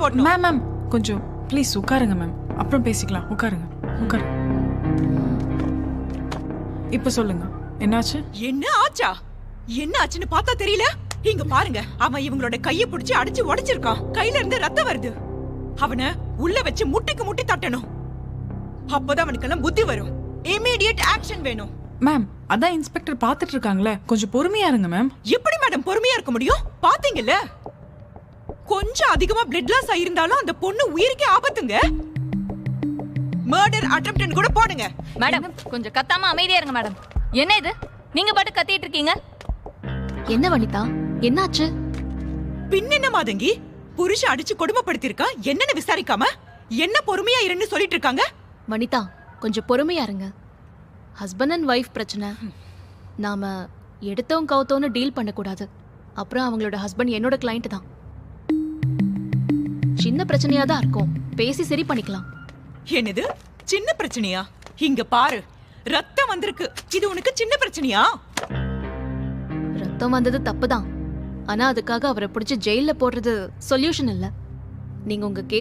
போடணும். Ma'am ma'am கொஞ்சம் please உட்காருங்க மேம், அப்புறம் பேசிக்கலாம். உட்காருங்க உட்காருங்க. இப்ப சொல்லுங்க, என்னாச்சு? என்ன ஆச்சா? என்ன ஆச்சுன்னு பார்த்தா தெரியல. இங்க பாருங்க, அவன் இவங்களோட கையை பிடிச்சு அடிச்சு உடைச்சிருக்கான். கையில இருந்து ரத்தம் வருது. அவனை உள்ள வச்சு முட்டிக்கு முட்டி தட்டணும். அப்பதான் அவனுக்கெல்லாம் புத்தி வரும். இமிடியேட் ஆக்ஷன் வேணும். மேம் அதான் இன்ஸ்பெக்டர் பார்த்துட்டு இருக்காங்களே, கொஞ்சம் பொறுமையா இருங்க மேம். எப்படி மேடம் பொறுமையா இருக்க முடியும்? பாத்தீங்கல்ல, கொஞ்சம் அதிகமா பிளட் லாஸ் ஆயிருந்தாலும் அந்த பொண்ணு உயிருக்கே ஆபத்துங்க. மர்டர் அட்டெம்ப்ட்னு கூட போடுங்க. மேடம் கொஞ்சம் கத்தாம அமைதியா இருங்க மேடம். என்ன இது, நீங்க பாட்டு கத்திட்டு இருக்கீங்க? என்ன வனிதா, என்னாச்சு? பின்னென்ன மாதங்கி, புருஷன் அடிச்சு கொடுமைப்படுத்திருக்கா, என்னன்னு விசாரிக்காம என்ன பொறுமையா இருன்னு சொல்லிட்டு இருக்காங்க. வனிதா கொஞ்சம் பொறுமையா இருங்க. ஹஸ்பண்ட் அண்ட் ஒய்ஃப் பிரச்சனை. நாம எடுத்தோம் கவுத்தோன்னு டீல் பண்ணக்கூடாது. அப்புறம் அவங்களோட ஹஸ்பண்ட் என்னோட கிளைண்ட் தான். சின்ன பிரச்சனையா தான் இருக்கும், பேசி சரி பண்ணிக்கலாம். என்னது சின்ன பிரச்சனையா? இங்க பாரு, ரத்தம் வந்திருக்கு. இது உனக்கு சின்ன பிரச்சனையா? ரத்தம் வந்தது தப்புதான், ஆனா அதுக்காக அவரை பிடிச்சி ஜெயில போடுறது சொல்யூஷன் இல்ல. நீங்க உங்க